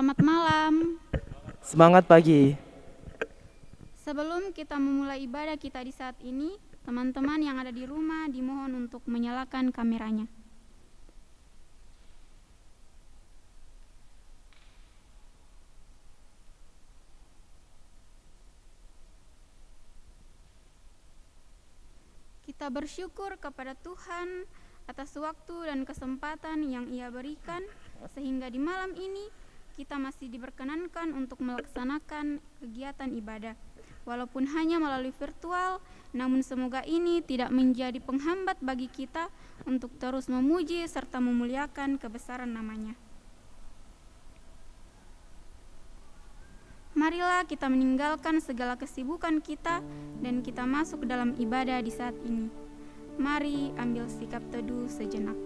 Selamat malam. Semangat pagi. Sebelum kita memulai ibadah kita di saat ini, teman-teman yang ada di rumah dimohon untuk menyalakan kameranya. Kita bersyukur kepada Tuhan atas waktu dan kesempatan yang Ia berikan, sehingga di malam ini kita masih diperkenankan untuk melaksanakan kegiatan ibadah. Walaupun hanya melalui virtual, namun semoga ini tidak menjadi penghambat bagi kita untuk terus memuji serta memuliakan kebesaran namanya. Marilah kita meninggalkan segala kesibukan kita dan kita masuk ke dalam ibadah di saat ini. Mari ambil sikap teduh sejenak.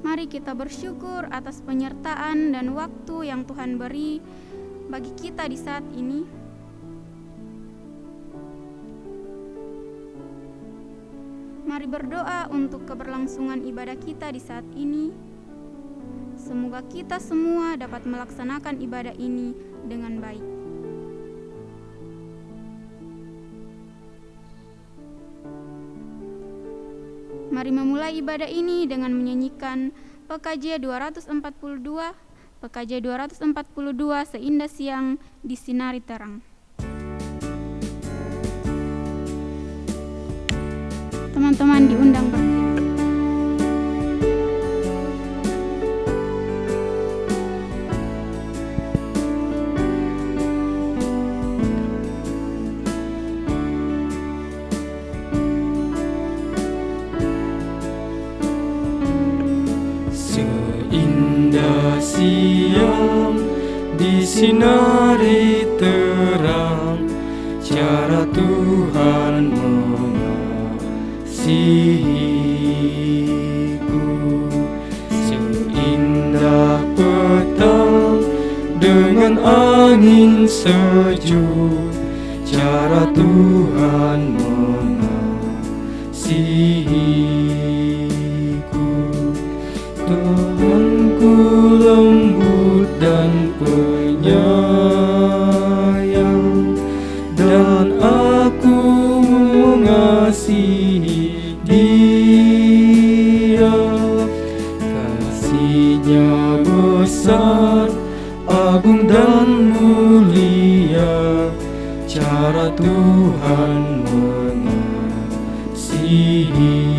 Mari kita bersyukur atas penyertaan dan waktu yang Tuhan beri bagi kita di saat ini. Mari berdoa untuk keberlangsungan ibadah kita di saat ini. Semoga kita semua dapat melaksanakan ibadah ini dengan baik. Mari memulai ibadah ini dengan menyanyikan PKJ 242, PKJ 242 Seindah Siang Disinari Terang. Teman-teman diundang berdiri. Siang disinari terang, cara Tuhan mengasihiku. Seindah petang dengan angin sejuk, cara Tuhan mengasihiku. Tuhanku lembut dan penyayang, dan aku mengasihi Dia. Kasih-Nya besar, agung dan mulia, cara Tuhan mengasihiku.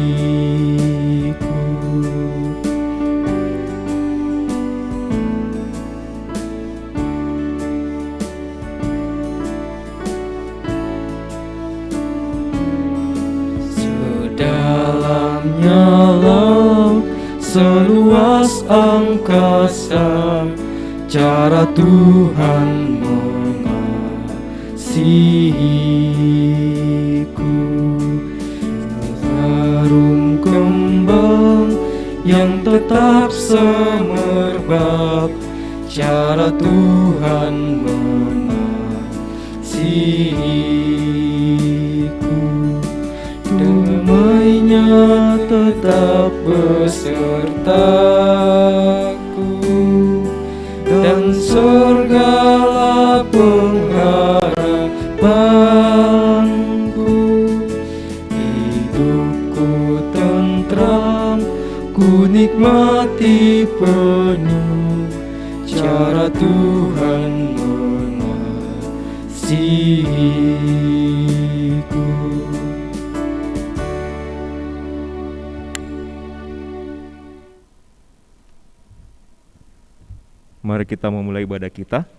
Laut seluas angkasa, cara Tuhan mengasihiku. Harum kembang yang tetap semerbak, cara Tuhan mengasihiku. Damai-Nya tetap besertaku, dan surgalah pengharapanku. Hidupku tentram, ku nikmati penuh, cara Tuhan mengasihiku. Mari kita memulai ibadah kita.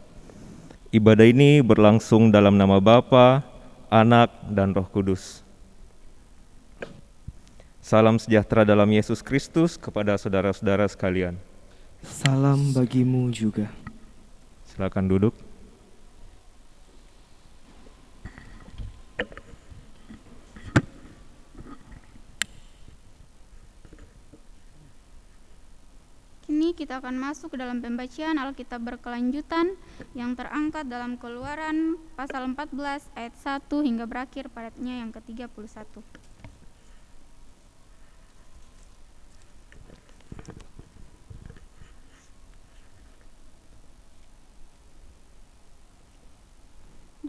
Ibadah ini berlangsung dalam nama Bapa, Anak, dan Roh Kudus. Salam sejahtera dalam Yesus Kristus kepada saudara-saudara sekalian. Salam bagimu juga. Silakan duduk. Kini kita akan masuk ke dalam pembacaan Alkitab berkelanjutan yang terangkat dalam Keluaran pasal 14 ayat 1 hingga berakhir padatnya yang ke-31.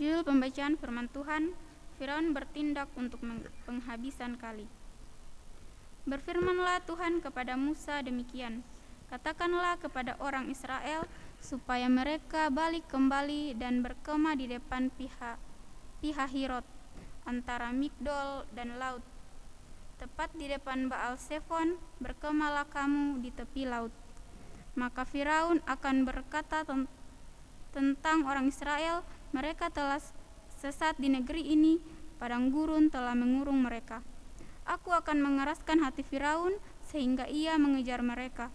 Judul pembacaan firman Tuhan, Firaun bertindak untuk penghabisan kali. Berfirmanlah Tuhan kepada Musa demikian, katakanlah kepada orang Israel supaya mereka balik kembali dan berkemah di depan Pihahirot antara Migdol dan laut, tepat di depan Baal Sefon, berkemahlah kamu di tepi laut. Maka Firaun akan berkata tentang orang Israel, mereka telah sesat di negeri ini, padang gurun telah mengurung mereka. Aku akan mengeraskan hati Firaun sehingga ia mengejar mereka,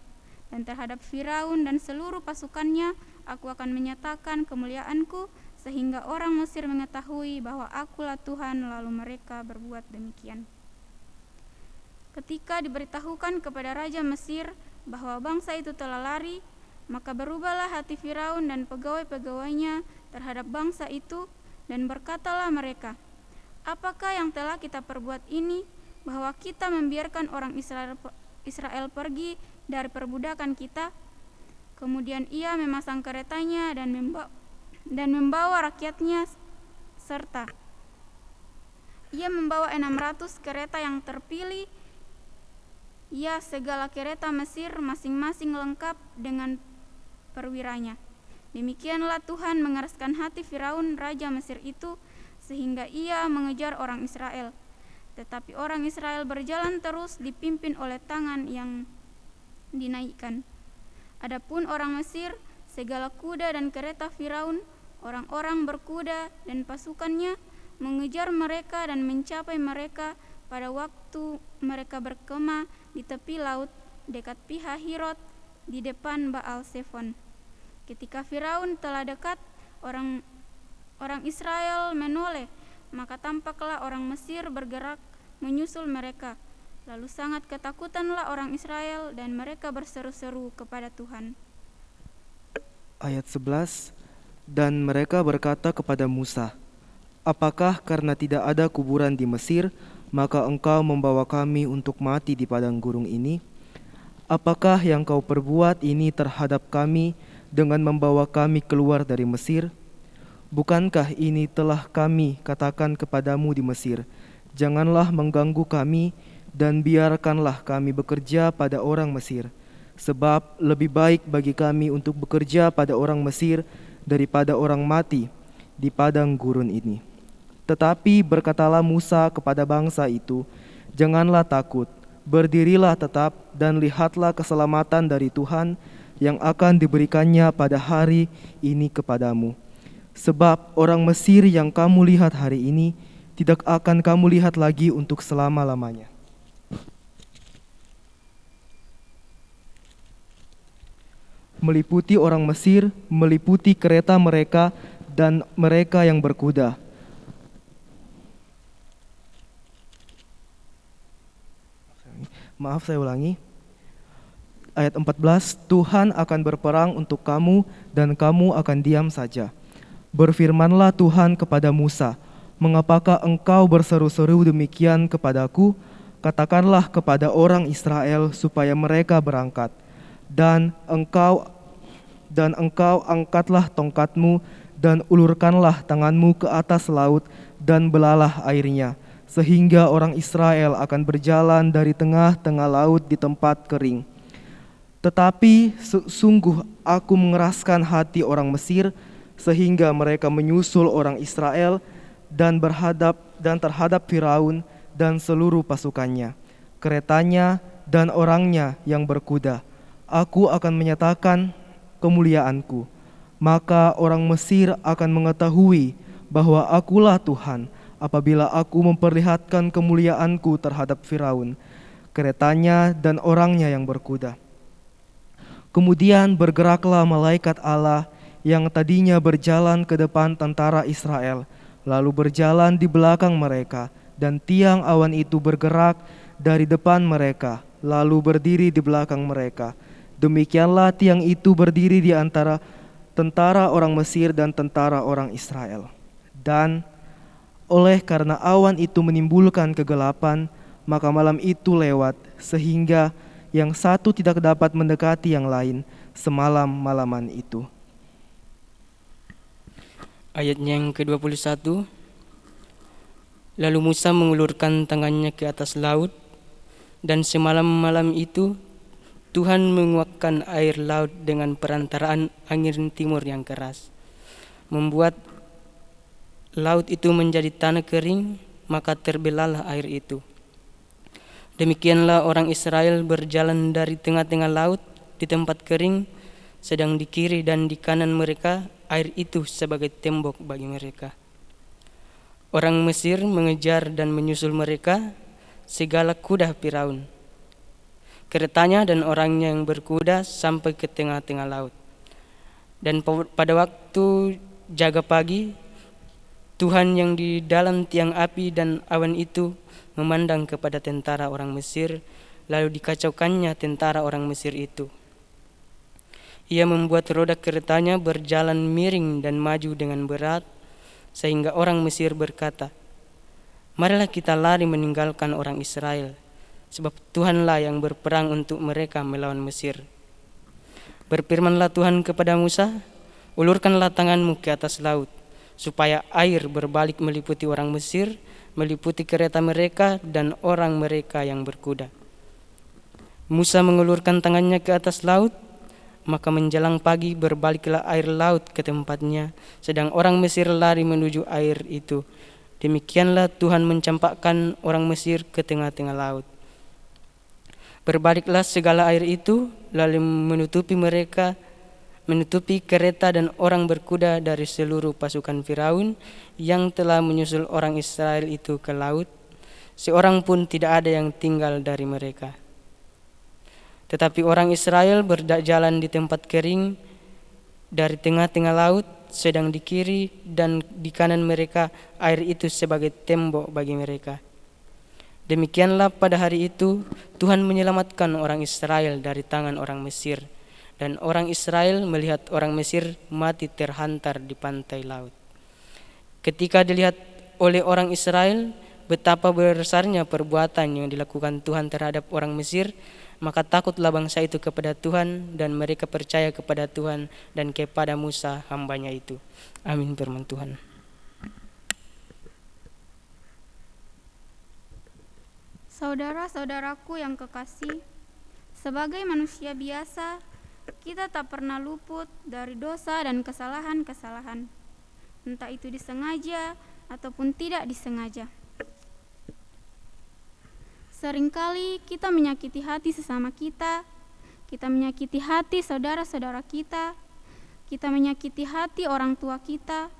dan terhadap Firaun dan seluruh pasukannya aku akan menyatakan kemuliaanku sehingga orang Mesir mengetahui bahwa akulah Tuhan, lalu mereka berbuat demikian. Ketika diberitahukan kepada Raja Mesir bahwa bangsa itu telah lari, maka berubahlah hati Firaun dan pegawai-pegawainya terhadap bangsa itu, dan berkatalah mereka, apakah yang telah kita perbuat ini, bahwa kita membiarkan orang Israel pergi dari perbudakan kita? Kemudian ia memasang keretanya dan membawa rakyatnya serta. Ia membawa 600 kereta yang terpilih, ya segala kereta Mesir masing-masing lengkap dengan perwiranya. Demikianlah Tuhan mengeraskan hati Firaun raja Mesir itu sehingga ia mengejar orang Israel. Tetapi orang Israel berjalan terus dipimpin oleh tangan yang dinaikkan. Adapun orang Mesir, segala kuda dan kereta Firaun, orang-orang berkuda dan pasukannya mengejar mereka dan mencapai mereka pada waktu mereka berkemah di tepi laut dekat Pihahirot di depan Baal Sefon. Ketika Firaun telah dekat, orang Israel menoleh, maka tampaklah orang Mesir bergerak menyusul mereka. Lalu sangat ketakutanlah orang Israel dan mereka berseru-seru kepada Tuhan. Ayat 11, dan mereka berkata kepada Musa, apakah karena tidak ada kuburan di Mesir, maka engkau membawa kami untuk mati di padang gurun ini? Apakah yang kau perbuat ini terhadap kami dengan membawa kami keluar dari Mesir? Bukankah ini telah kami katakan kepadamu di Mesir, janganlah mengganggu kami dan biarkanlah kami bekerja pada orang Mesir, sebab lebih baik bagi kami untuk bekerja pada orang Mesir daripada orang mati di padang gurun ini. Tetapi berkatalah Musa kepada bangsa itu, janganlah takut, berdirilah tetap dan lihatlah keselamatan dari Tuhan yang akan diberikannya pada hari ini kepadamu. Sebab orang Mesir yang kamu lihat hari ini tidak akan kamu lihat lagi untuk selama-lamanya. Meliputi orang Mesir, meliputi kereta mereka dan mereka yang berkuda. Maaf, saya ulangi. Ayat 14, Tuhan akan berperang untuk kamu dan kamu akan diam saja. Berfirmanlah Tuhan kepada Musa, mengapakah engkau berseru-seru demikian kepadaku? Katakanlah kepada orang Israel supaya mereka berangkat. Dan engkau angkatlah tongkatmu dan ulurkanlah tanganmu ke atas laut dan belalah airnya, sehingga orang Israel akan berjalan dari tengah-tengah laut di tempat kering. Tetapi sungguh aku mengeraskan hati orang Mesir, sehingga mereka menyusul orang Israel dan terhadap Firaun dan seluruh pasukannya, keretanya dan orangnya yang berkuda. Aku akan menyatakan kemuliaanku, maka orang Mesir akan mengetahui bahwa akulah Tuhan apabila aku memperlihatkan kemuliaanku terhadap Firaun, keretanya dan orangnya yang berkuda. Kemudian bergeraklah malaikat Allah yang tadinya berjalan ke depan tentara Israel, lalu berjalan di belakang mereka, dan tiang awan itu bergerak dari depan mereka, lalu berdiri di belakang mereka. Demikianlah tiang itu berdiri di antara tentara orang Mesir dan tentara orang Israel. Dan oleh karena awan itu menimbulkan kegelapan, maka malam itu lewat, sehingga yang satu tidak dapat mendekati yang lain semalam-malaman itu. Ayatnya yang ke-21. Lalu Musa mengulurkan tangannya ke atas laut, dan semalam-malam itu Tuhan menguakkan air laut dengan perantaraan angin timur yang keras, membuat laut itu menjadi tanah kering, maka terbelahlah air itu. Demikianlah orang Israel berjalan dari tengah-tengah laut di tempat kering, sedang di kiri dan di kanan mereka air itu sebagai tembok bagi mereka. Orang Mesir mengejar dan menyusul mereka, segala kuda Firaun, keretanya dan orangnya yang berkuda sampai ke tengah-tengah laut. Dan pada waktu jaga pagi, Tuhan yang di dalam tiang api dan awan itu memandang kepada tentara orang Mesir, lalu dikacaukannya tentara orang Mesir itu. Ia membuat roda keretanya berjalan miring dan maju dengan berat, sehingga orang Mesir berkata, "Marilah kita lari meninggalkan orang Israel, sebab Tuhanlah yang berperang untuk mereka melawan Mesir." Berfirmanlah Tuhan kepada Musa, "Ulurkanlah tanganmu ke atas laut, supaya air berbalik meliputi orang Mesir, meliputi kereta mereka dan orang mereka yang berkuda." Musa mengulurkan tangannya ke atas laut, maka menjelang pagi berbaliklah air laut ke tempatnya, sedang orang Mesir lari menuju air itu. Demikianlah Tuhan mencampakkan orang Mesir ke tengah-tengah laut. Berbaliklah segala air itu, lalu menutupi kereta dan orang berkuda dari seluruh pasukan Firaun yang telah menyusul orang Israel itu ke laut. Seorang pun tidak ada yang tinggal dari mereka. Tetapi orang Israel berjalan di tempat kering dari tengah-tengah laut, sedang di kiri dan di kanan mereka air itu sebagai tembok bagi mereka. Demikianlah pada hari itu Tuhan menyelamatkan orang Israel dari tangan orang Mesir, dan orang Israel melihat orang Mesir mati terhantar di pantai laut. Ketika dilihat oleh orang Israel betapa besarnya perbuatan yang dilakukan Tuhan terhadap orang Mesir, maka takutlah bangsa itu kepada Tuhan, dan mereka percaya kepada Tuhan dan kepada Musa hambanya itu. Amin, firman Tuhan. Saudara-saudaraku yang kekasih, sebagai manusia biasa, kita tak pernah luput dari dosa dan kesalahan-kesalahan, entah itu disengaja ataupun tidak disengaja. Seringkali kita menyakiti hati sesama kita menyakiti hati saudara-saudara kita menyakiti hati orang tua kita,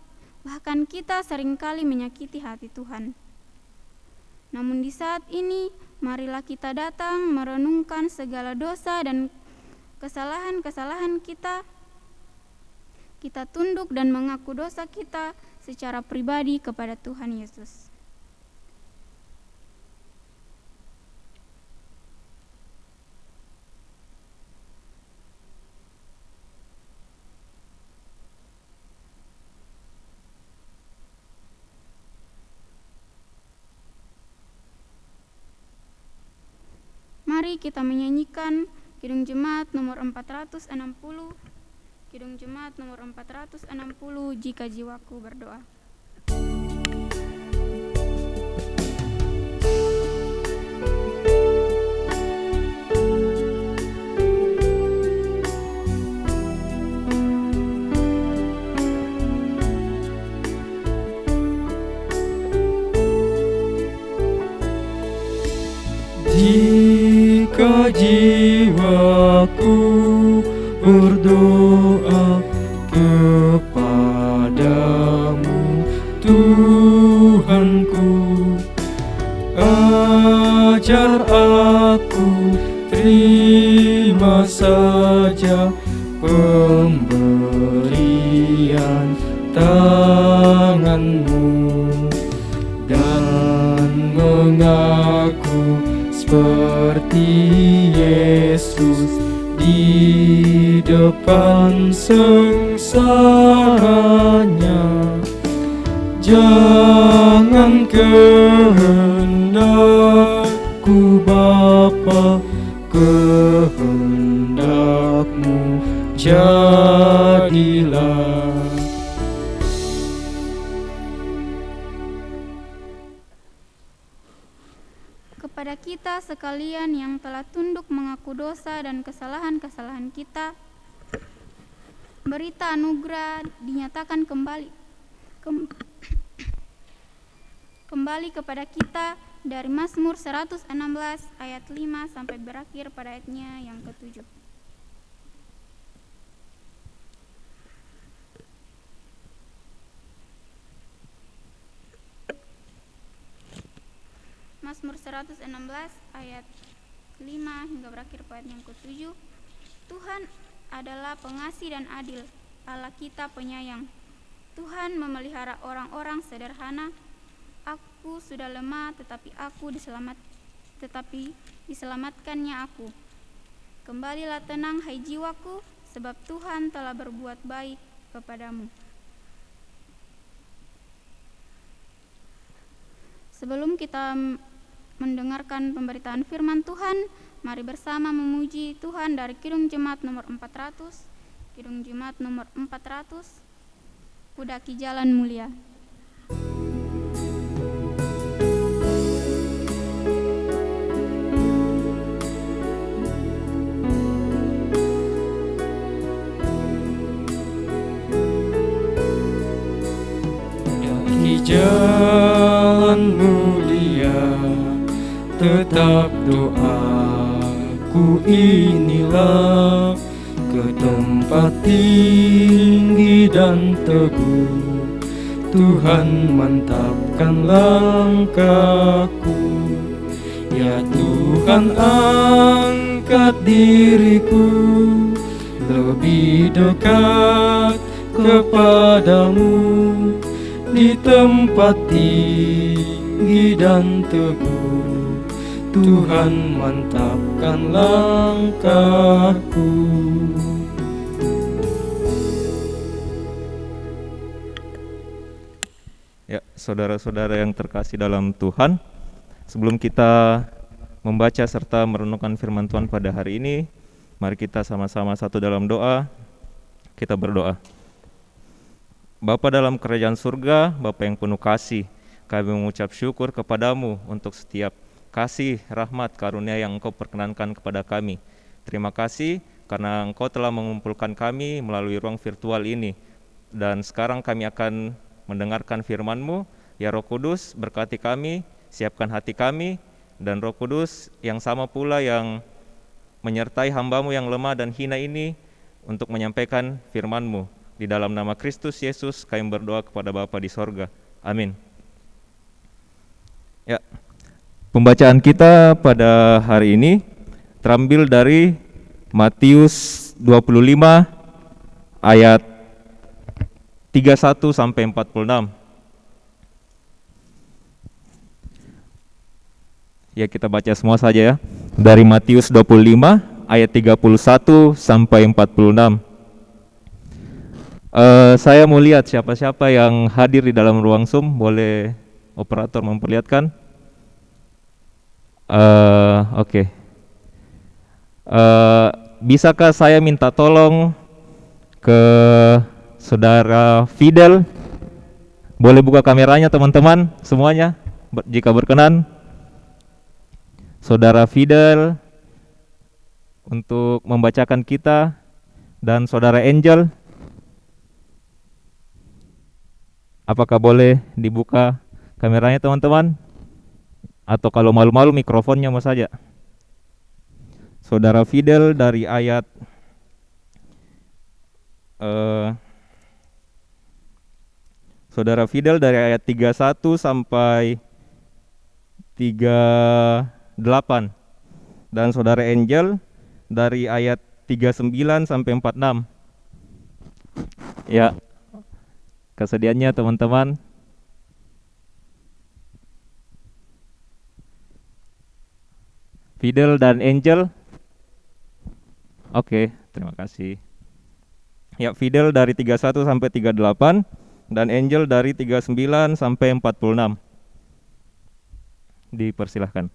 bahkan kita seringkali menyakiti hati Tuhan. Namun di saat ini, marilah kita datang merenungkan segala dosa dan kesalahan-kesalahan kita. Kita tunduk dan mengaku dosa kita secara pribadi kepada Tuhan Yesus. Mari kita menyanyikan Kidung Jemaat nomor 460. Kidung Jemaat nomor 460, Jika Jiwaku Berdoa. Jika jiwaku berdoa kepadamu, Tuhanku, ajar aku terima saja pemberian tanganmu, dan mengaku seperti Yesus di depan sengsaranya. Jangan kehendakku Bapa, kehendakmu jadilah. kepada kita sekalian yang telah tunduk mengaku dosa dan kesalahan-kesalahan kita, berita anugerah dinyatakan kembali kepada kita dari Mazmur 116 ayat 5 sampai berakhir pada ayatnya yang ke-7. Mazmur 116 ayat 5 hingga berakhir pada ayat yang ke-7. Tuhan adalah pengasih dan adil, Allah kita penyayang. Tuhan memelihara orang-orang sederhana. Aku sudah lemah, tetapi diselamatkannya aku. Kembalilah tenang, hai jiwaku, sebab Tuhan telah berbuat baik kepadamu. Sebelum kita mendengarkan pemberitaan firman Tuhan, mari bersama memuji Tuhan dari Kidung Jemaat nomor 400. Kidung Jemaat nomor 400, Kudaki Jalan Mulia. Kudaki jalan mulia, tetap doaku inilah, ke tempat tinggi dan teguh Tuhan mantapkan langkahku. Ya Tuhan, angkat diriku lebih dekat kepadamu, di tempat tinggi dan teguh Tuhan mantapkan langkahku. Ya, saudara-saudara yang terkasih dalam Tuhan, sebelum kita membaca serta merenungkan firman Tuhan pada hari ini, mari kita sama-sama satu dalam doa. Kita berdoa. Bapa dalam kerajaan surga, Bapa yang penuh kasih, kami mengucap syukur kepadamu untuk setiap kasih, rahmat, karunia yang Engkau perkenankan kepada kami. Terima kasih karena Engkau telah mengumpulkan kami melalui ruang virtual ini. Dan sekarang kami akan mendengarkan firman-Mu. Ya Roh Kudus, berkati kami, siapkan hati kami, dan Roh Kudus yang sama pula yang menyertai hamba-Mu yang lemah dan hina ini untuk menyampaikan firman-Mu. Di dalam nama Kristus Yesus kami berdoa kepada Bapa di sorga. Amin. Ya, pembacaan kita pada hari ini terambil dari Matius 25 ayat 31 sampai 46. Ya, kita baca semua saja ya. Dari Matius 25 ayat 31 sampai 46. Saya mau lihat siapa-siapa yang hadir di dalam ruang Zoom. Boleh operator memperlihatkan? Oke. Bisakah saya minta tolong ke Saudara Fidel? Boleh buka kameranya teman-teman semuanya jika berkenan. Saudara Fidel untuk membacakan kita, dan Saudara Angel. Apakah boleh dibuka kameranya teman-teman? Atau kalau malu-malu mikrofonnya mau saja. Saudara Fidel dari ayat Saudara Fidel dari ayat 31 sampai 38. Dan Saudara Angel dari ayat 39 sampai 46. Ya. Kesediaannya teman-teman. Fidel dan Angel. Oke, terima kasih. Ya, Fidel dari 31 sampai 38 dan Angel dari 39 sampai 46. Dipersilahkan.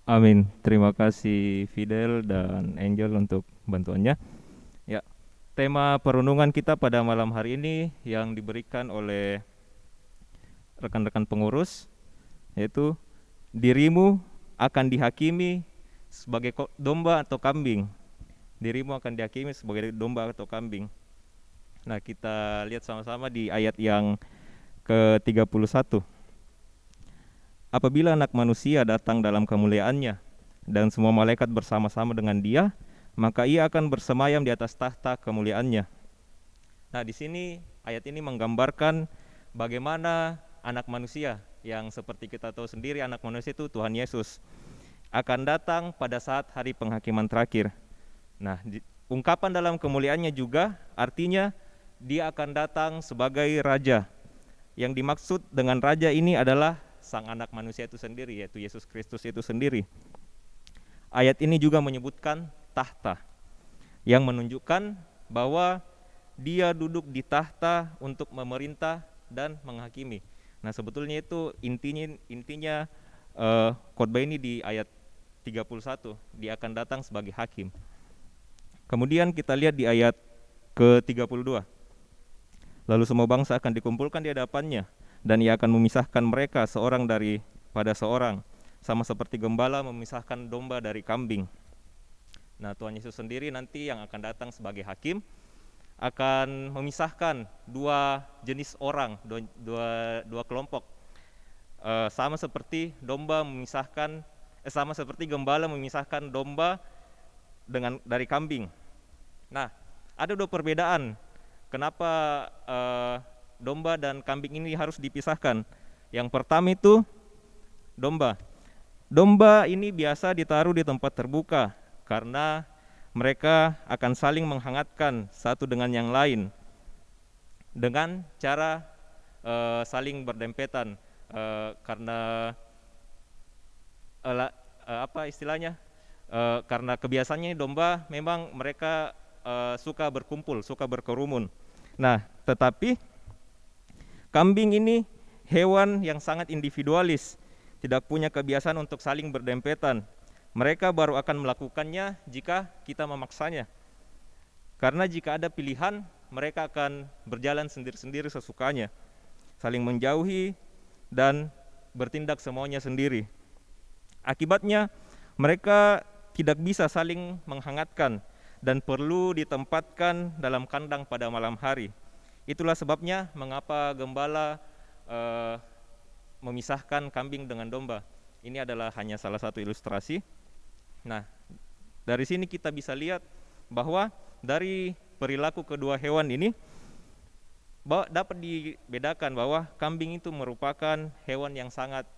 Amin. Terima kasih Fidel dan Angel untuk bantuannya. Ya, tema perenungan kita pada malam hari ini yang diberikan oleh rekan-rekan pengurus yaitu dirimu akan dihakimi sebagai domba atau kambing. Dirimu akan dihakimi sebagai domba atau kambing. Nah, kita lihat sama-sama di ayat yang ke-31. Apabila Anak Manusia datang dalam kemuliaannya dan semua malaikat bersama-sama dengan Dia, maka Ia akan bersemayam di atas tahta kemuliaannya. Nah, di sini ayat ini menggambarkan bagaimana Anak Manusia, yang seperti kita tahu sendiri Anak Manusia itu Tuhan Yesus, akan datang pada saat hari penghakiman terakhir. Nah, ungkapan dalam kemuliaannya juga artinya Dia akan datang sebagai Raja. Yang dimaksud dengan Raja ini adalah Sang Anak Manusia itu sendiri, yaitu Yesus Kristus itu sendiri. Ayat ini juga menyebutkan tahta, yang menunjukkan bahwa Dia duduk di tahta untuk memerintah dan menghakimi. Nah, sebetulnya itu intinya khotbah ini di ayat 31, Dia akan datang sebagai hakim. Kemudian kita lihat di ayat ke-32. Lalu semua bangsa akan dikumpulkan di hadapannya, dan Ia akan memisahkan mereka seorang daripada seorang, sama seperti gembala memisahkan domba dari kambing. Nah, Tuhan Yesus sendiri nanti yang akan datang sebagai hakim akan memisahkan dua jenis orang, dua kelompok. Sama seperti gembala memisahkan domba dari kambing. Nah, ada dua perbedaan. Kenapa domba dan kambing ini harus dipisahkan? Yang pertama itu domba. Domba ini biasa ditaruh di tempat terbuka karena mereka akan saling menghangatkan satu dengan yang lain dengan cara saling berdempetan karena karena kebiasaannya domba memang mereka suka berkumpul, suka berkerumun. Nah, tetapi kambing ini hewan yang sangat individualis, tidak punya kebiasaan untuk saling berdempetan. Mereka baru akan melakukannya jika kita memaksanya. Karena jika ada pilihan, mereka akan berjalan sendiri-sendiri sesukanya, saling menjauhi dan bertindak semuanya sendiri. Akibatnya, mereka tidak bisa saling menghangatkan dan perlu ditempatkan dalam kandang pada malam hari. Itulah sebabnya mengapa gembala memisahkan kambing dengan domba. Ini adalah hanya salah satu ilustrasi. Nah, dari sini kita bisa lihat bahwa dari perilaku kedua hewan ini dapat dibedakan bahwa kambing itu merupakan hewan yang sangat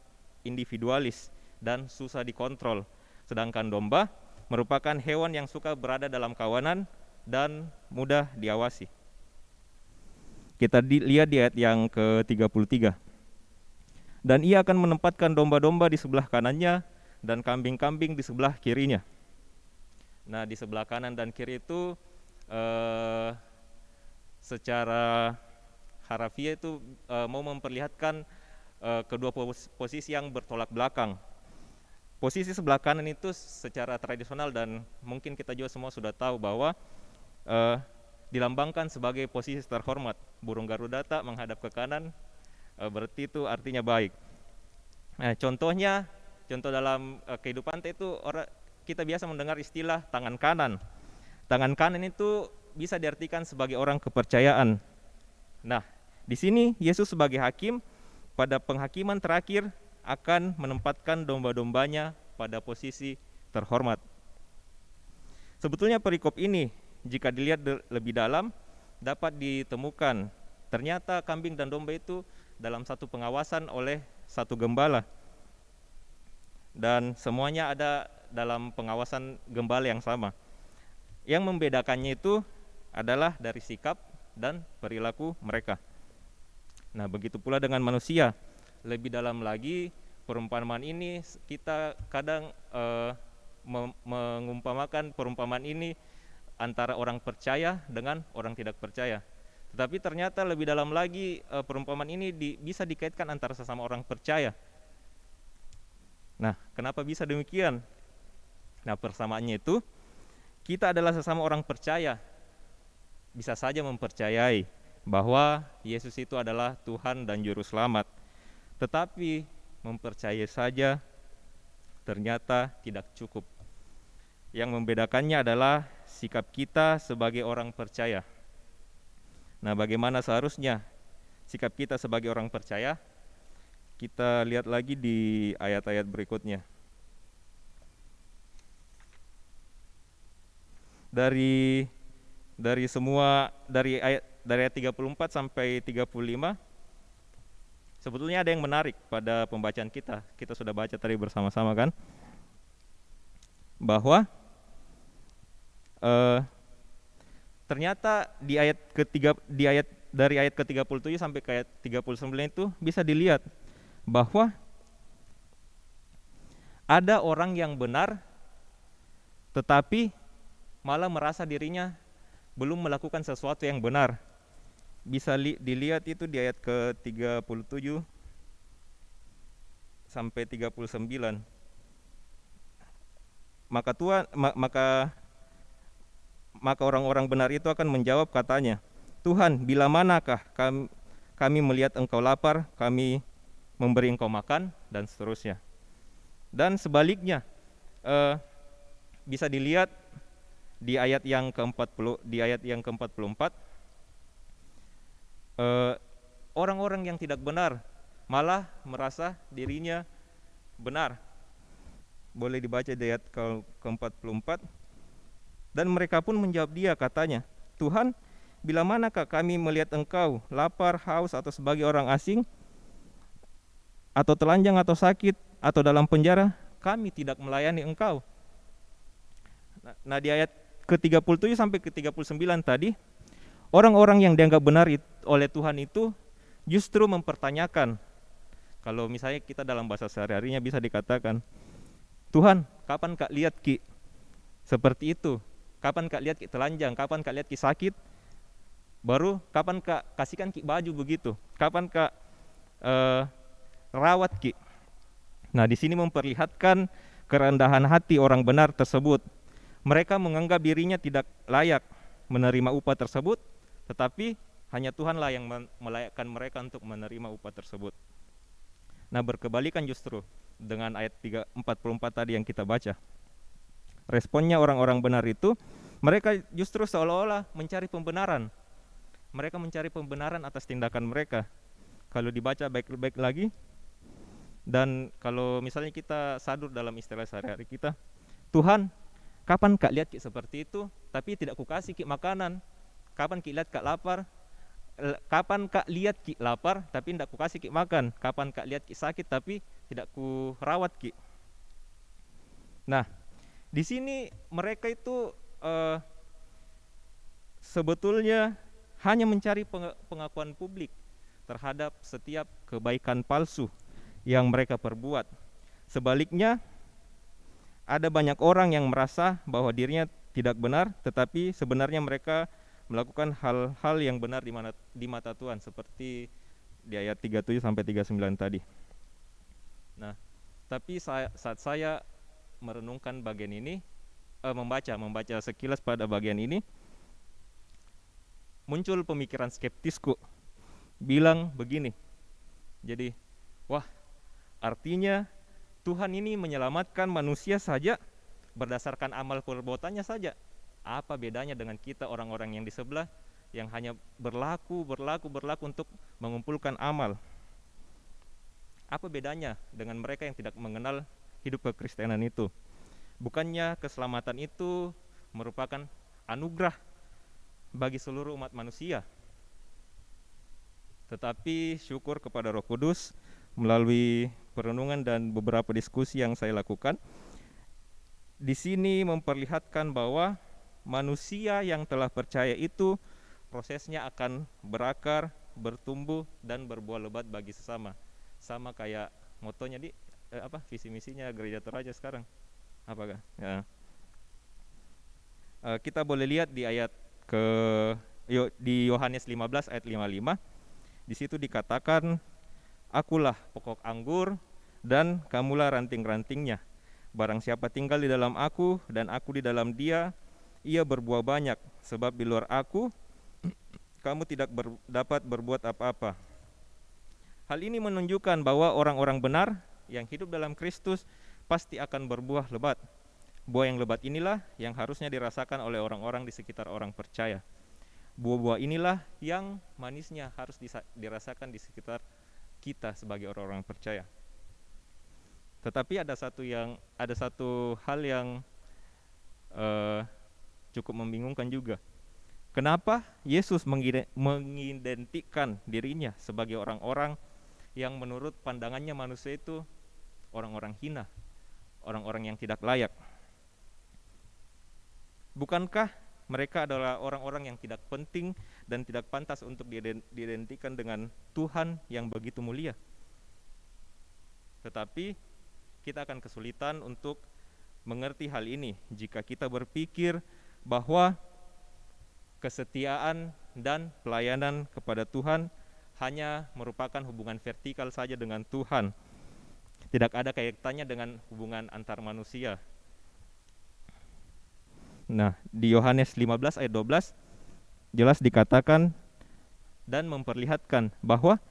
individualis dan susah dikontrol, sedangkan domba merupakan hewan yang suka berada dalam kawanan dan mudah diawasi. Kita lihat di ayat yang ke-33. Dan Ia akan menempatkan domba-domba di sebelah kanannya dan kambing-kambing di sebelah kirinya. Nah, di sebelah kanan dan kiri itu secara harafiah itu mau memperlihatkan kedua posisi yang bertolak belakang. Posisi sebelah kanan itu secara tradisional dan mungkin kita juga semua sudah tahu bahwa dilambangkan sebagai posisi terhormat. Burung Garuda tak menghadap ke kanan, berarti itu artinya baik. Nah, contoh dalam kehidupan itu kita biasa mendengar istilah tangan kanan. Tangan kanan itu bisa diartikan sebagai orang kepercayaan. Nah, di sini Yesus sebagai hakim pada penghakiman terakhir akan menempatkan domba-dombanya pada posisi terhormat. Sebetulnya perikop ini jika dilihat lebih dalam dapat ditemukan ternyata kambing dan domba itu dalam satu pengawasan oleh satu gembala. Dan semuanya ada dalam pengawasan gembala yang sama. Yang membedakannya itu adalah dari sikap dan perilaku mereka. Nah, begitu pula dengan manusia. Lebih dalam lagi, perumpamaan ini kita kadang mengumpamakan perumpamaan ini antara orang percaya dengan orang tidak percaya. Tetapi ternyata lebih dalam lagi perumpamaan ini bisa dikaitkan antara sesama orang percaya. Nah, kenapa bisa demikian? Nah, persamaannya itu kita adalah sesama orang percaya. Bisa saja mempercayai bahwa Yesus itu adalah Tuhan dan Juru Selamat. Tetapi mempercayai saja ternyata tidak cukup. Yang membedakannya adalah sikap kita sebagai orang percaya. Nah, bagaimana seharusnya sikap kita sebagai orang percaya? Kita lihat lagi di ayat-ayat berikutnya. Dari ayat 34 sampai 35 sebetulnya ada yang menarik pada pembacaan kita. Kita sudah baca tadi bersama-sama kan? Bahwa ternyata dari ayat ke-37 sampai ke ayat 39 itu bisa dilihat bahwa ada orang yang benar tetapi malah merasa dirinya belum melakukan sesuatu yang benar. Bisa dilihat itu di ayat ke-37 sampai 39. Maka orang-orang benar itu akan menjawab katanya, Tuhan, bila manakah kami melihat engkau lapar, kami memberi engkau makan, dan seterusnya. Dan sebaliknya, bisa dilihat di ayat yang ke-44, orang-orang yang tidak benar malah merasa dirinya benar. Boleh dibaca di ayat ke-44. Dan mereka pun menjawab dia katanya, Tuhan, bila manakah kami melihat engkau lapar, haus, atau sebagai orang asing, atau telanjang, atau sakit, atau dalam penjara, kami tidak melayani engkau. Nah, di ayat ke-37 sampai ke-39 tadi, orang-orang yang dianggap benar oleh Tuhan itu justru mempertanyakan. Kalau misalnya kita dalam bahasa sehari-harinya bisa dikatakan, Tuhan, kapan Kak lihat Ki seperti itu? Kapan Kak lihat Ki telanjang? Kapan Kak lihat Ki sakit? Baru kapan Kak kasihkan Ki baju begitu? Kapan Kak rawat Ki? Nah, di sini memperlihatkan kerendahan hati orang benar tersebut. Mereka menganggap dirinya tidak layak menerima upah tersebut, tetapi hanya Tuhanlah yang melayakkan mereka untuk menerima upah tersebut. Nah, berkebalikan justru dengan ayat 44 tadi yang kita baca. Responnya orang-orang benar itu, mereka justru seolah-olah mencari pembenaran. Mereka mencari pembenaran atas tindakan mereka. Kalau dibaca baik-baik lagi, dan kalau misalnya kita sadur dalam istilah sehari-hari kita, Tuhan, kapan Kak lihat Ki seperti itu, tapi tidak kukasih Ki makanan? Kapan Ki lihat Kak lapar? Kapan Kak lihat Ki lapar, tapi tidak kukasih Ki makan? Kapan Kak lihat Ki sakit, tapi tidak ku rawat Ki? Nah, di sini mereka itu sebetulnya hanya mencari pengakuan publik terhadap setiap kebaikan palsu yang mereka perbuat. Sebaliknya, ada banyak orang yang merasa bahwa dirinya tidak benar, tetapi sebenarnya mereka melakukan hal-hal yang benar di mata Tuhan, seperti di ayat 37 sampai 39 tadi. Nah, tapi saat saya merenungkan bagian ini, membaca sekilas pada bagian ini, muncul pemikiran skeptisku, bilang begini. Jadi, wah, artinya Tuhan ini menyelamatkan manusia saja berdasarkan amal perbuatannya saja. Apa bedanya dengan kita orang-orang yang di sebelah yang hanya berlaku untuk mengumpulkan amal? Apa bedanya dengan mereka yang tidak mengenal hidup kekristenan itu? Bukannya keselamatan itu merupakan anugerah bagi seluruh umat manusia? Tetapi syukur kepada Roh Kudus, melalui perenungan dan beberapa diskusi yang saya lakukan, di sini memperlihatkan bahwa manusia yang telah percaya itu prosesnya akan berakar, bertumbuh, dan berbuah lebat bagi sesama. Sama kayak motonya visi misinya Gereja Toraja sekarang. Apakah? Ya. Kita boleh lihat di ayat di Yohanes 15 ayat 55. Di situ dikatakan, akulah pokok anggur, dan kamulah ranting-rantingnya. Barang siapa tinggal di dalam aku dan aku di dalam dia, ia berbuah banyak, sebab di luar aku kamu tidak dapat berbuat apa-apa. Hal ini menunjukkan bahwa orang-orang benar yang hidup dalam Kristus pasti akan berbuah lebat. Buah yang lebat inilah yang harusnya dirasakan oleh orang-orang di sekitar orang percaya. Buah-buah inilah yang manisnya harus dirasakan di sekitar kita sebagai orang-orang percaya. Tetapi ada satu hal yang cukup membingungkan juga. Kenapa Yesus mengidentikan dirinya sebagai orang-orang yang menurut pandangannya manusia itu orang-orang hina, orang-orang yang tidak layak? Bukankah mereka adalah orang-orang yang tidak penting dan tidak pantas untuk diidentikan dengan Tuhan yang begitu mulia? Tetapi kita akan kesulitan untuk mengerti hal ini jika kita berpikir bahwa kesetiaan dan pelayanan kepada Tuhan hanya merupakan hubungan vertikal saja dengan Tuhan. Tidak ada kaitannya dengan hubungan antar manusia. Nah, di Yohanes 15 ayat 12 jelas dikatakan dan memperlihatkan bahwa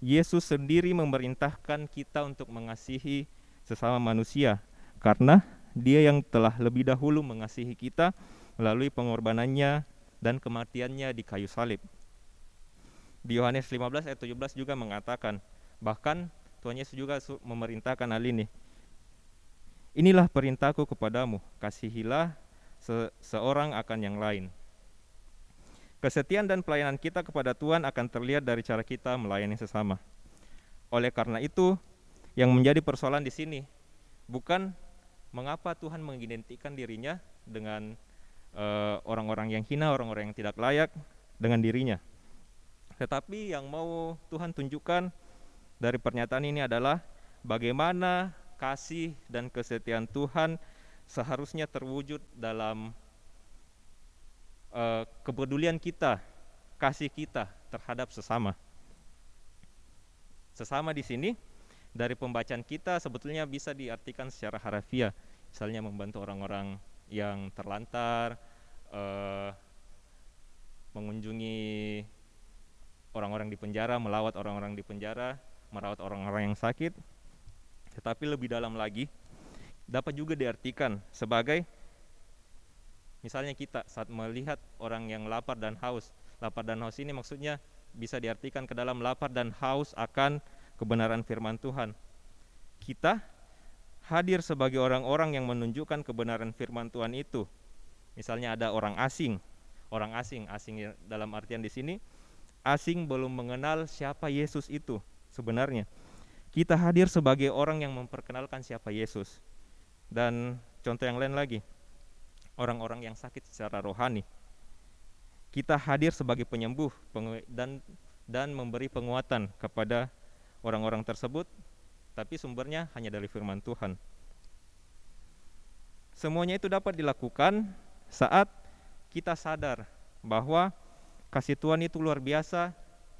Yesus sendiri memerintahkan kita untuk mengasihi sesama manusia karena Dia yang telah lebih dahulu mengasihi kita melalui pengorbanannya dan kematiannya di kayu salib. Di Yohanes 15 ayat 17 juga mengatakan, bahkan Tuhan Yesus juga memerintahkan hal ini. Inilah perintahku kepadamu, kasihilah seorang akan yang lain. Kesetiaan dan pelayanan kita kepada Tuhan akan terlihat dari cara kita melayani sesama. Oleh karena itu, yang menjadi persoalan di sini bukan mengapa Tuhan mengidentikan dirinya dengan orang-orang yang hina, orang-orang yang tidak layak dengan dirinya. Tetapi yang mau Tuhan tunjukkan dari pernyataan ini adalah bagaimana kasih dan kesetiaan Tuhan seharusnya terwujud dalam kepedulian kita, kasih kita terhadap sesama. Sesama di sini dari pembacaan kita sebetulnya bisa diartikan secara harafiah, misalnya membantu orang-orang yang terlantar, mengunjungi orang-orang di penjara, melawat orang-orang di penjara, merawat orang-orang yang sakit. Tetapi lebih dalam lagi, dapat juga diartikan sebagai misalnya kita saat melihat orang yang lapar dan haus. Lapar dan haus ini maksudnya bisa diartikan ke dalam lapar dan haus akan kebenaran firman Tuhan. Kita hadir sebagai orang-orang yang menunjukkan kebenaran firman Tuhan itu. Misalnya ada orang asing dalam artian di sini, asing belum mengenal siapa Yesus itu sebenarnya. Kita hadir sebagai orang yang memperkenalkan siapa Yesus. Dan contoh yang lain lagi, orang-orang yang sakit secara rohani. Kita hadir sebagai penyembuh dan memberi penguatan kepada orang-orang tersebut, tapi sumbernya hanya dari firman Tuhan. Semuanya itu dapat dilakukan saat kita sadar bahwa kasih Tuhan itu luar biasa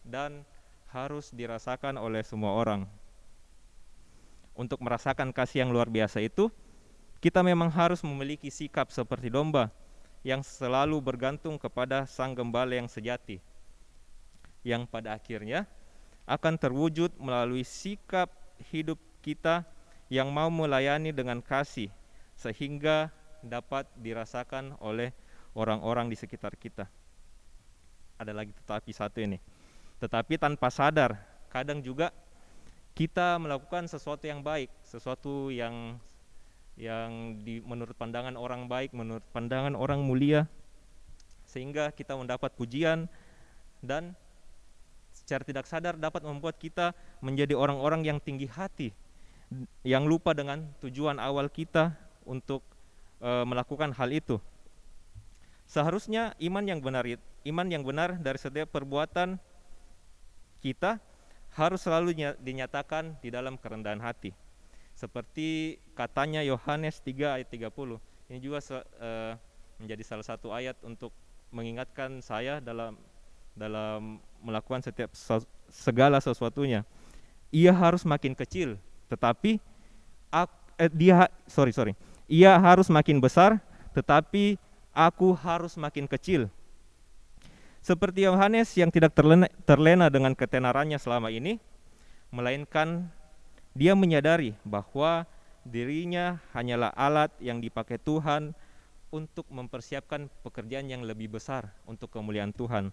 dan harus dirasakan oleh semua orang. Untuk merasakan kasih yang luar biasa itu, kita memang harus memiliki sikap seperti domba yang selalu bergantung kepada Sang Gembala yang sejati, yang pada akhirnya akan terwujud melalui sikap hidup kita yang mau melayani dengan kasih, sehingga dapat dirasakan oleh orang-orang di sekitar kita. Ada lagi tetapi satu ini, tetapi tanpa sadar, kadang juga kita melakukan sesuatu yang baik, sesuatu yang menurut pandangan orang baik, menurut pandangan orang mulia, sehingga kita mendapat pujian dan secara tidak sadar dapat membuat kita menjadi orang-orang yang tinggi hati, yang lupa dengan tujuan awal kita untuk melakukan hal itu. Seharusnya iman yang benar dari setiap perbuatan kita harus selalu dinyatakan di dalam kerendahan hati. Seperti katanya Yohanes 3 ayat 30. Ini juga menjadi salah satu ayat untuk mengingatkan saya dalam melakukan segala sesuatunya. Ia harus makin kecil tetapi ia harus makin besar, tetapi aku harus makin kecil. Seperti Yohanes yang tidak terlena dengan ketenarannya selama ini, melainkan dia menyadari bahwa dirinya hanyalah alat yang dipakai Tuhan untuk mempersiapkan pekerjaan yang lebih besar untuk kemuliaan Tuhan.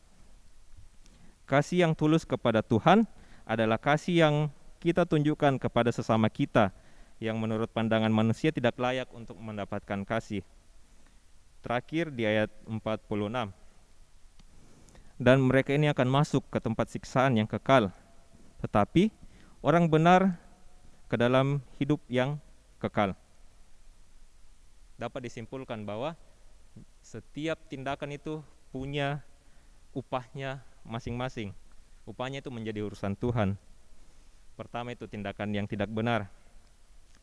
Kasih yang tulus kepada Tuhan adalah kasih yang kita tunjukkan kepada sesama kita yang menurut pandangan manusia tidak layak untuk mendapatkan kasih. Terakhir di ayat 46. Dan mereka ini akan masuk ke tempat siksaan yang kekal, tetapi orang benar ke dalam hidup yang kekal. Dapat disimpulkan bahwa setiap tindakan itu punya upahnya masing-masing. Upahnya itu menjadi urusan Tuhan. Pertama itu tindakan yang tidak benar.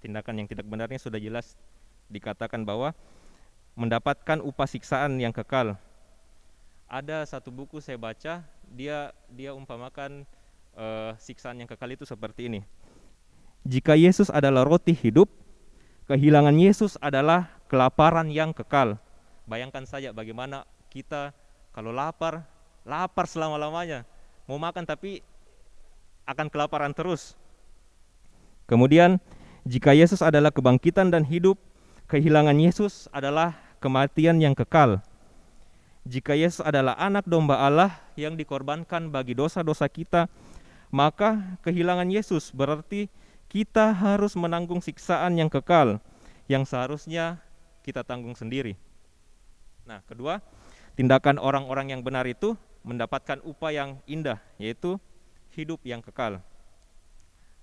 Tindakan yang tidak benarnya sudah jelas dikatakan bahwa mendapatkan upah siksaan yang kekal. Ada satu buku saya baca, dia umpamakan siksaan yang kekal itu seperti ini. Jika Yesus adalah roti hidup, kehilangan Yesus adalah kelaparan yang kekal. Bayangkan saja bagaimana kita kalau lapar selama-lamanya. Mau makan tapi akan kelaparan terus. Kemudian, jika Yesus adalah kebangkitan dan hidup, kehilangan Yesus adalah kematian yang kekal. Jika Yesus adalah anak domba Allah yang dikorbankan bagi dosa-dosa kita, maka kehilangan Yesus berarti kita harus menanggung siksaan yang kekal yang seharusnya kita tanggung sendiri. Nah, kedua, tindakan orang-orang yang benar itu mendapatkan upah yang indah, yaitu hidup yang kekal.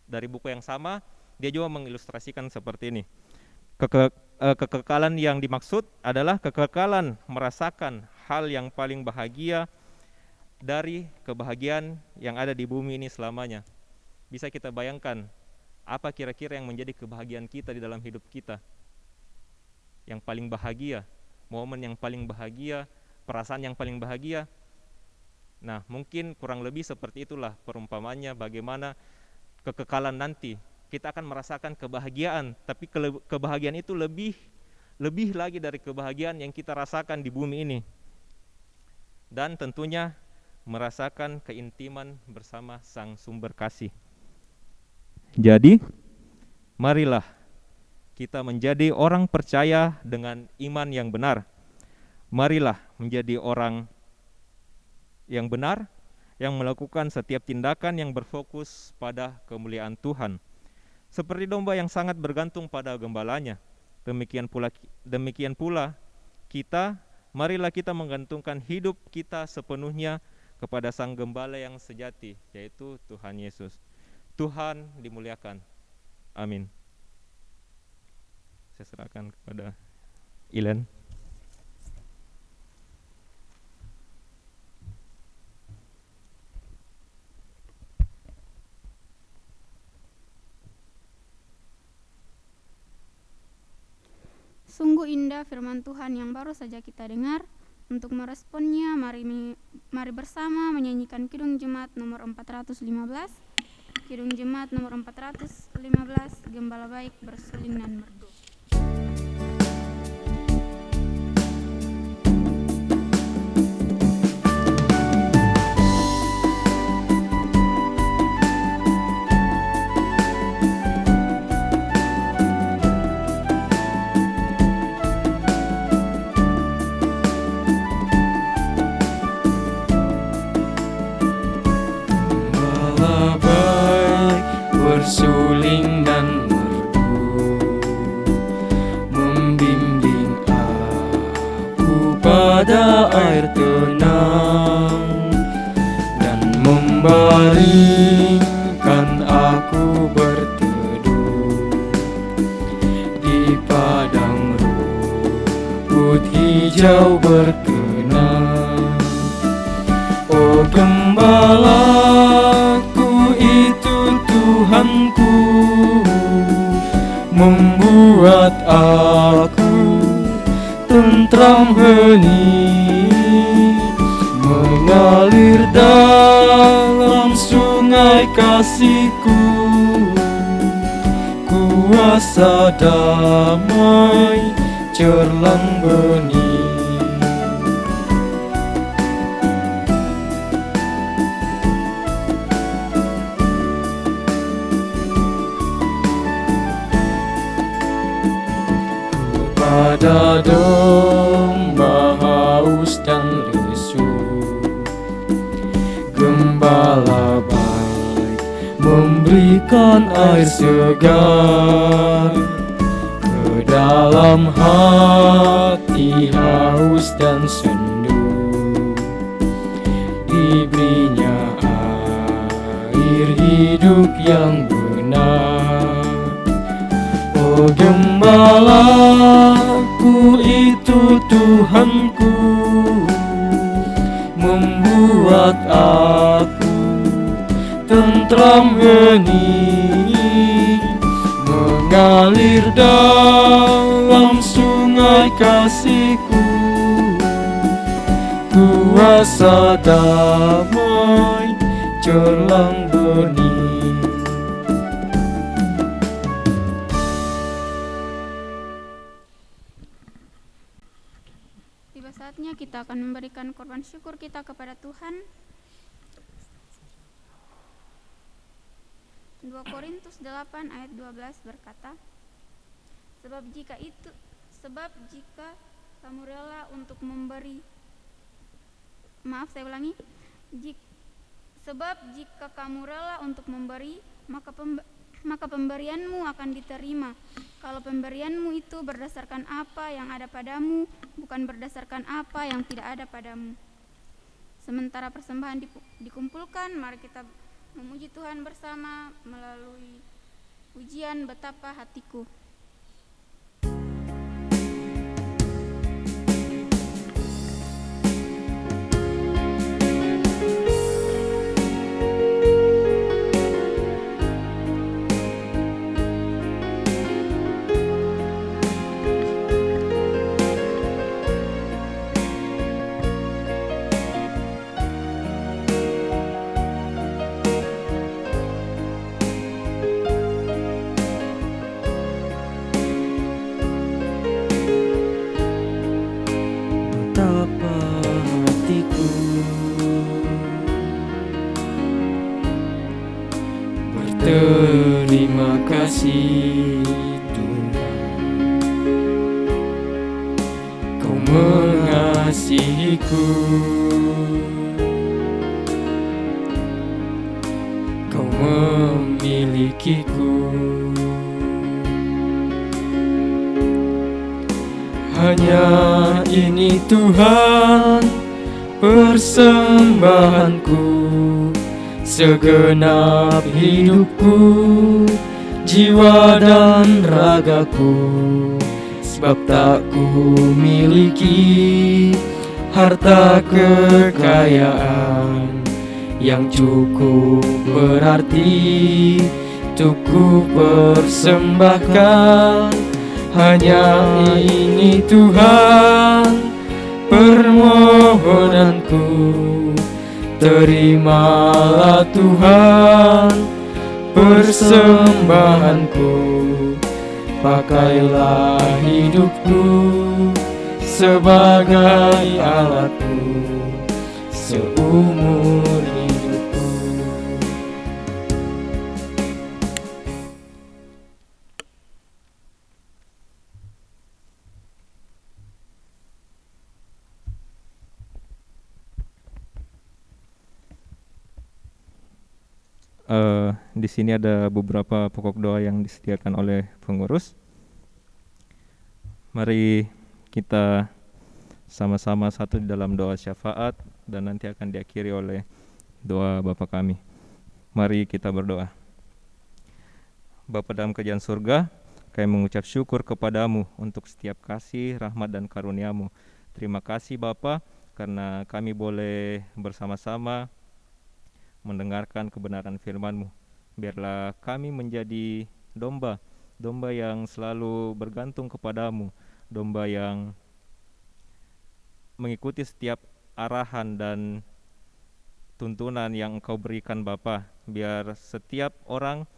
Dari buku yang sama, dia juga mengilustrasikan seperti ini. Kekekalan yang dimaksud adalah kekekalan merasakan hal yang paling bahagia dari kebahagiaan yang ada di bumi ini selamanya. Bisa kita bayangkan apa kira-kira yang menjadi kebahagiaan kita di dalam hidup kita? Yang paling bahagia, momen yang paling bahagia, perasaan yang paling bahagia. Nah, mungkin kurang lebih seperti itulah perumpamannya bagaimana kekekalan nanti. Kita akan merasakan kebahagiaan, tapi kebahagiaan itu lebih lagi dari kebahagiaan yang kita rasakan di bumi ini. Dan tentunya merasakan keintiman bersama Sang Sumber Kasih. Jadi, marilah kita menjadi orang percaya dengan iman yang benar. Marilah menjadi orang yang benar, yang melakukan setiap tindakan yang berfokus pada kemuliaan Tuhan. Seperti domba yang sangat bergantung pada gembalanya, demikian pula kita, marilah kita menggantungkan hidup kita sepenuhnya kepada Sang Gembala yang sejati, yaitu Tuhan Yesus. Tuhan dimuliakan. Amin. Saya serahkan kepada Ilen. Sungguh indah firman Tuhan yang baru saja kita dengar. Untuk meresponnya, mari bersama menyanyikan Kidung Jemaat nomor 415. Kidung Jemaat nomor 415, Gembala Baik Bersuling dan Merdu. Bersuling dan merdu, membimbing aku pada air tenang, dan membaringkan aku berteduh di padang rumput hijau berkenan. Oh Gembalaku itu Tuhanku, membuat aku tentram hening, mengalir dalam sungai kasih-Ku, kuasa damai cerlang bening. Pada domba haus dan lesu, Gembala baik memberikan air segar. Ke dalam hati haus dan sendu, diberinya air hidup yang benar. Oh Gembalaku itu Tuhanku, membuat aku tentram hening, mengalir dalam sungai kasih-Ku, kuasa damai cerlang bening. Tiba saatnya kita akan memberikan korban syukur kita kepada Tuhan. 2 Korintus 8 ayat 12 berkata, Sebab jika kamu rela untuk memberi, sebab jika kamu rela untuk memberi, maka pemberianmu akan diterima. Kalau pemberianmu itu berdasarkan apa yang ada padamu, bukan berdasarkan apa yang tidak ada padamu. Sementara persembahan dikumpulkan, mari kita memuji Tuhan bersama melalui pujian Betapa Hatiku. Betapa hatiku berterima kasih Tuhan, Kau mengasihiku, Kau memilikiku. Hanya ini Tuhan persembahanku, segenap hidupku, jiwa dan ragaku. Sebab tak ku miliki harta kekayaan yang cukup berarti untuk ku persembahkan. Hanya ini Tuhan permohonanku, terimalah Tuhan persembahanku. Pakailah hidupku sebagai alatmu seumur hidupku. Di sini ada beberapa pokok doa yang disediakan oleh pengurus. Mari kita sama-sama satu di dalam doa syafaat dan nanti akan diakhiri oleh doa Bapa kami. Mari kita berdoa. Bapa dalam kerajaan surga, kami mengucap syukur kepadamu untuk setiap kasih, rahmat dan karunia-Mu. Terima kasih Bapa karena kami boleh bersama-sama mendengarkan kebenaran firman-Mu. Biarlah kami menjadi domba yang selalu bergantung kepadamu, domba yang mengikuti setiap arahan dan tuntunan yang Engkau berikan Bapa. Biar setiap orang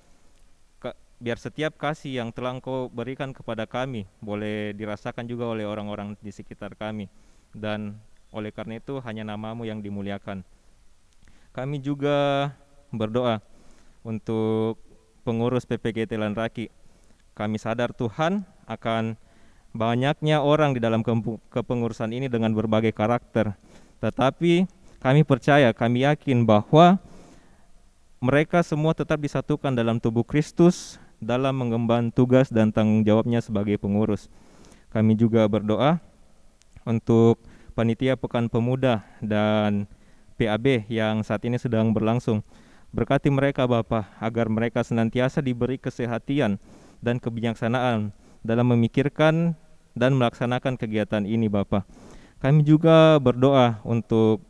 biar setiap kasih yang telah Engkau berikan kepada kami boleh dirasakan juga oleh orang-orang di sekitar kami, dan oleh karena itu hanya nama-Mu yang dimuliakan. Kami juga berdoa untuk pengurus PPGT Lanraki. Kami sadar Tuhan akan banyaknya orang di dalam kepengurusan ini dengan berbagai karakter. Tetapi kami percaya, kami yakin bahwa mereka semua tetap disatukan dalam tubuh Kristus dalam mengemban tugas dan tanggung jawabnya sebagai pengurus. Kami juga berdoa untuk panitia Pekan Pemuda dan PAB yang saat ini sedang berlangsung. Berkati mereka Bapa, agar mereka senantiasa diberi kesehatan dan kebijaksanaan dalam memikirkan dan melaksanakan kegiatan ini Bapa. Kami juga berdoa untuk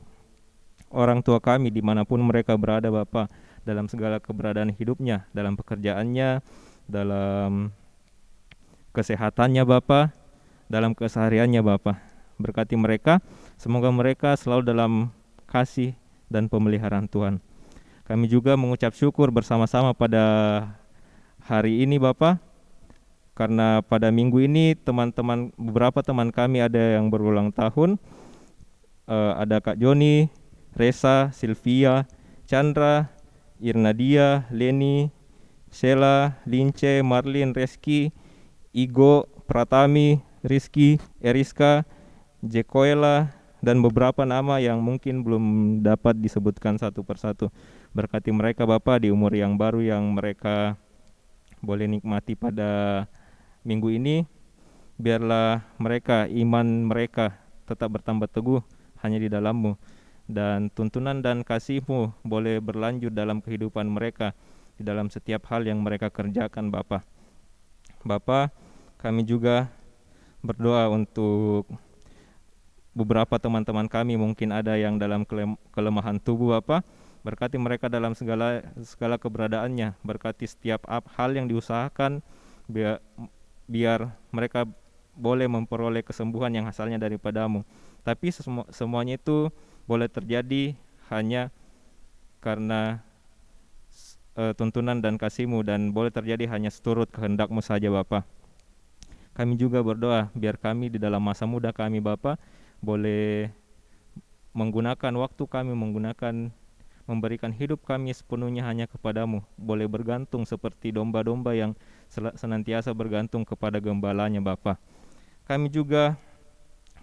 orang tua kami dimanapun mereka berada Bapa, dalam segala keberadaan hidupnya, dalam pekerjaannya, dalam kesehatannya Bapa, dalam kesehariannya Bapa. Berkati mereka, semoga mereka selalu dalam kasih dan pemeliharaan Tuhan. Kami juga mengucap syukur bersama-sama pada hari ini Bapa, karena pada minggu ini beberapa teman kami ada yang berulang tahun. Ada Kak Joni, Resa, Sylvia, Chandra, Irnadia, Leni, Sheila, Lince, Marlin, Reski, Igo, Pratami, Rizky, Eriska, Jekoela, dan beberapa nama yang mungkin belum dapat disebutkan satu persatu. Berkati mereka Bapa di umur yang baru yang mereka boleh nikmati pada minggu ini. Biarlah mereka, iman mereka tetap bertambah teguh hanya di dalam-Mu, dan tuntunan dan kasih-Mu boleh berlanjut dalam kehidupan mereka di dalam setiap hal yang mereka kerjakan Bapa. Bapa, kami juga berdoa untuk beberapa teman-teman kami, mungkin ada yang dalam kelemahan tubuh Bapa. Berkati mereka dalam segala keberadaannya. Berkati setiap hal yang diusahakan, biar mereka boleh memperoleh kesembuhan yang asalnya daripada-Mu. Tapi semuanya itu boleh terjadi hanya karena tuntunan dan kasih-Mu, dan boleh terjadi hanya seturut kehendak-Mu saja Bapa. Kami juga berdoa biar kami di dalam masa muda kami Bapa boleh menggunakan waktu kami, memberikan hidup kami sepenuhnya hanya kepada-Mu, boleh bergantung seperti domba-domba yang senantiasa bergantung kepada gembalanya Bapa. Kami juga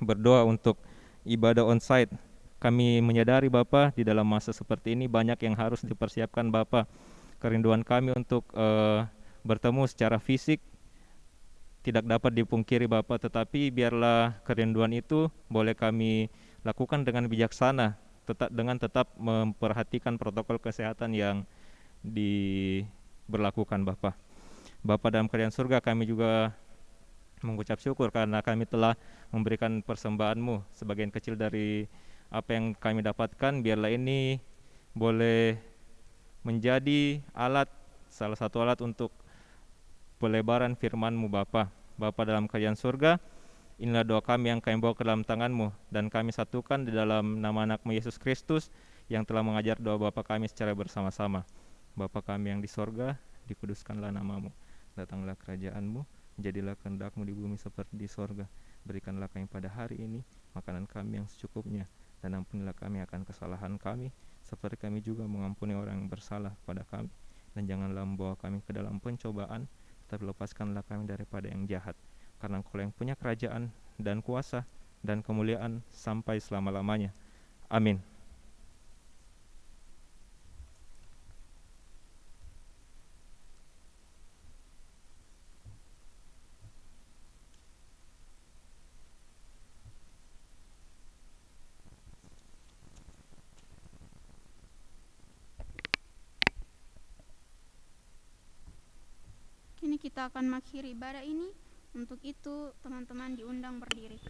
berdoa untuk ibadah onsite. Kami menyadari Bapa di dalam masa seperti ini banyak yang harus dipersiapkan Bapa. Kerinduan kami untuk bertemu secara fisik tidak dapat dipungkiri Bapa, tetapi biarlah kerinduan itu boleh kami lakukan dengan bijaksana, tetap memperhatikan protokol kesehatan yang diberlakukan Bapa. Bapa dalam kerajaan surga, kami juga mengucap syukur karena kami telah memberikan persembahan-Mu sebagian kecil dari apa yang kami dapatkan. Biarlah ini boleh menjadi salah satu alat untuk pelebaran firman-Mu Bapa. Bapa dalam kerajaan surga, inilah doa kami yang kami bawa ke dalam tangan-Mu, dan kami satukan di dalam nama anak-Mu Yesus Kristus yang telah mengajar doa Bapa kami secara bersama-sama. Bapa kami yang di sorga, dikuduskanlah nama-Mu, datanglah kerajaan-Mu, jadilah kehendak-Mu di bumi seperti di sorga. Berikanlah kami pada hari ini makanan kami yang secukupnya, dan ampunilah kami akan kesalahan kami, seperti kami juga mengampuni orang yang bersalah pada kami. Dan janganlah membawa kami ke dalam pencobaan, tetapi lepaskanlah kami daripada yang jahat. Karena Engkau yang punya kerajaan dan kuasa dan kemuliaan sampai selama-lamanya. Amin. Kini kita akan mengakhiri ibadah ini. Untuk itu, teman-teman diundang berdiri.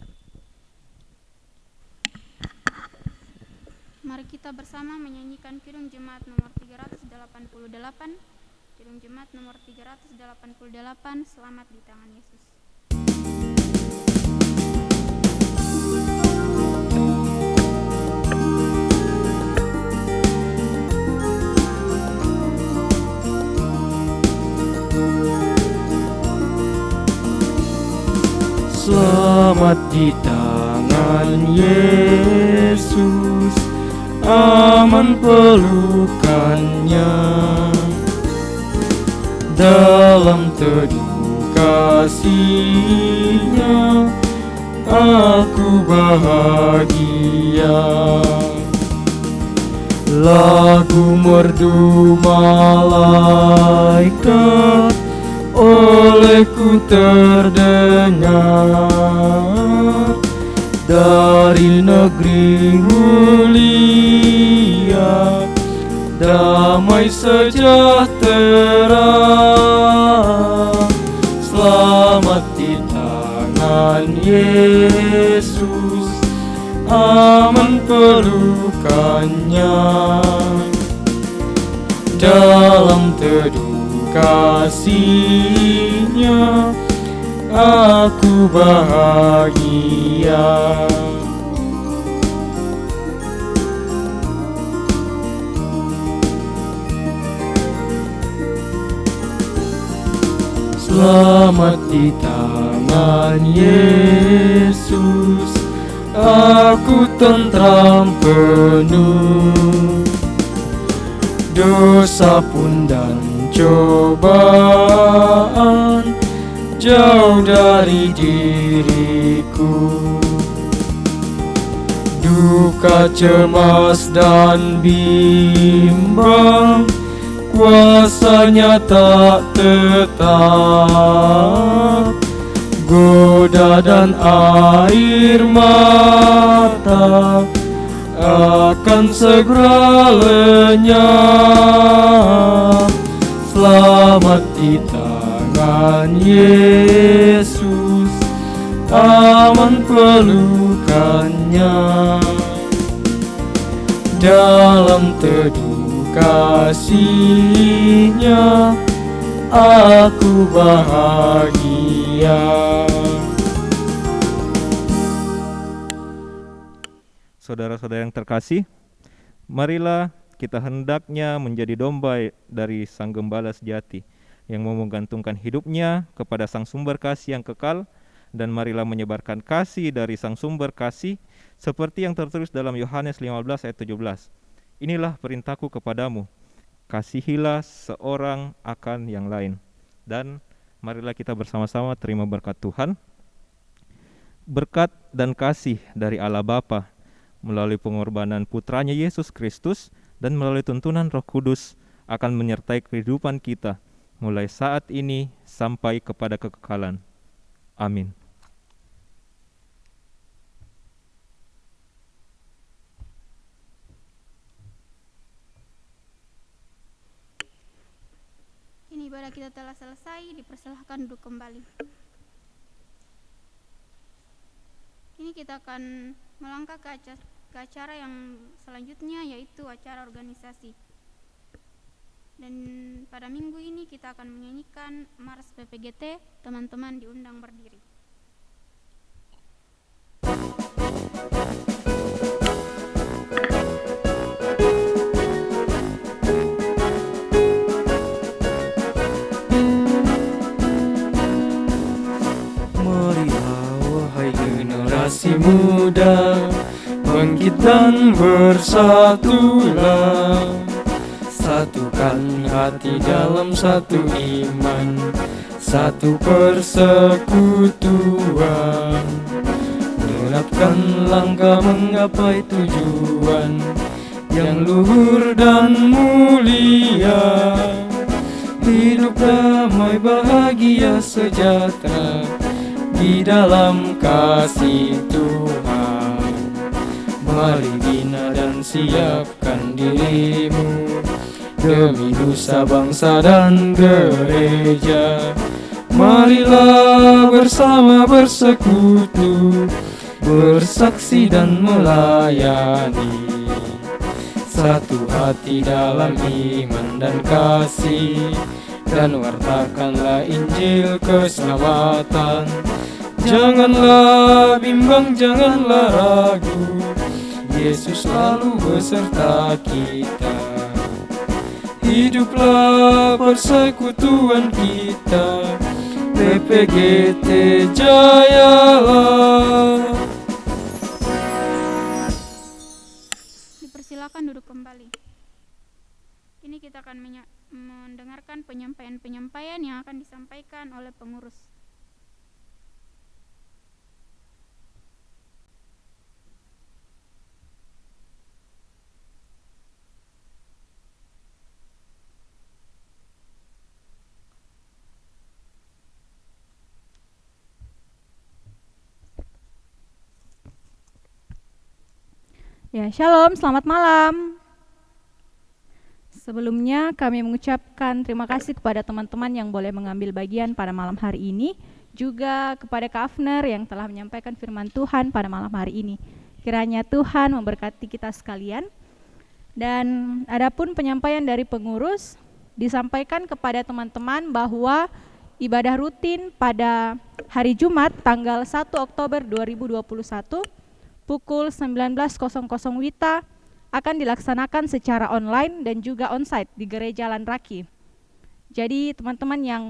Mari kita bersama menyanyikan Kidung Jemaat nomor 388. Kidung Jemaat nomor 388, Selamat di Tangan Yesus. Selamat di tangan Yesus, aman pelukannya. Dalam teduh kasih-Nya aku bahagia. Lagu merdu malaikat olehku terdengar, dari negeri mulia damai sejahtera. Selamat di tangan Yesus, aman pelukannya. Dalam teduh kasih-Nya aku bahagia. Selamat di tangan Yesus, aku tentram penuh. Dosa pun dan cobaan jauh dari diriku. Duka, cemas, dan bimbang kuasanya tak tetap. Goda dan air mata akan segera lenyap. Selamat di tangan Yesus, aman pelukannya. Dalam teduh kasih-Nya aku bahagia. Saudara-saudara yang terkasih, marilah kita hendaknya menjadi domba dari Sang Gembala sejati yang mau menggantungkan hidupnya kepada Sang Sumber Kasih yang kekal, dan marilah menyebarkan kasih dari Sang Sumber Kasih seperti yang tertulis dalam Yohanes 15 ayat 17. Inilah perintahku kepadamu, kasihilah seorang akan yang lain. Dan marilah kita bersama-sama terima berkat Tuhan. Berkat dan kasih dari Allah Bapa melalui pengorbanan putranya Yesus Kristus dan melalui tuntunan Roh Kudus akan menyertai kehidupan kita mulai saat ini sampai kepada kekekalan. Amin. Kini ibadah kita telah selesai, dipersilahkan duduk kembali. Kini kita akan melangkah ke acara yang selanjutnya, yaitu acara organisasi. Dan pada minggu ini kita akan menyanyikan Mars PPGT. Teman-teman diundang berdiri. Marilah wahai generasi muda, bangkit dan bersatulah. Satukan hati dalam satu iman, satu persekutuan. Genapkan langkah menggapai tujuan yang luhur dan mulia. Hidup damai, bahagia, sejahtera di dalam kasih Tuhan. Mari bina dan siapkan dirimu demi nusa, bangsa, dan gereja. Marilah bersama bersekutu, bersaksi dan melayani. Satu hati dalam iman dan kasih, dan wartakanlah Injil keselamatan. Janganlah bimbang, janganlah ragu, Yesus selalu beserta kita. Hiduplah persekutuan kita PPGT Jayalah. Dipersilakan duduk kembali. Kini kita akan mendengarkan penyampaian-penyampaian yang akan disampaikan oleh pengurus. Ya, shalom, selamat malam. Sebelumnya kami mengucapkan terima kasih kepada teman-teman yang boleh mengambil bagian pada malam hari ini, juga kepada Kak Afner yang telah menyampaikan firman Tuhan pada malam hari ini. Kiranya Tuhan memberkati kita sekalian. Dan adapun penyampaian dari pengurus, disampaikan kepada teman-teman bahwa ibadah rutin pada hari Jumat tanggal 1 Oktober 2021 pukul 19.00 WITA akan dilaksanakan secara online dan juga onsite di Gereja Lanraki. Jadi teman-teman yang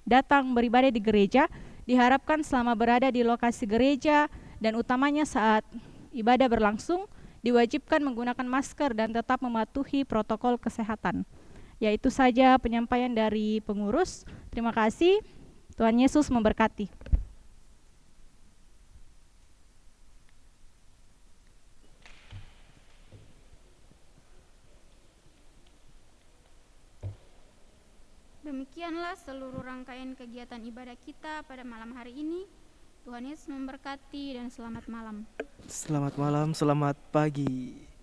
datang beribadah di gereja diharapkan selama berada di lokasi gereja dan utamanya saat ibadah berlangsung diwajibkan menggunakan masker dan tetap mematuhi protokol kesehatan. Ya, itu saja penyampaian dari pengurus. Terima kasih. Tuhan Yesus memberkati. Demikianlah seluruh rangkaian kegiatan ibadah kita pada malam hari ini. Tuhan Yesus memberkati dan selamat malam. Selamat malam, selamat pagi.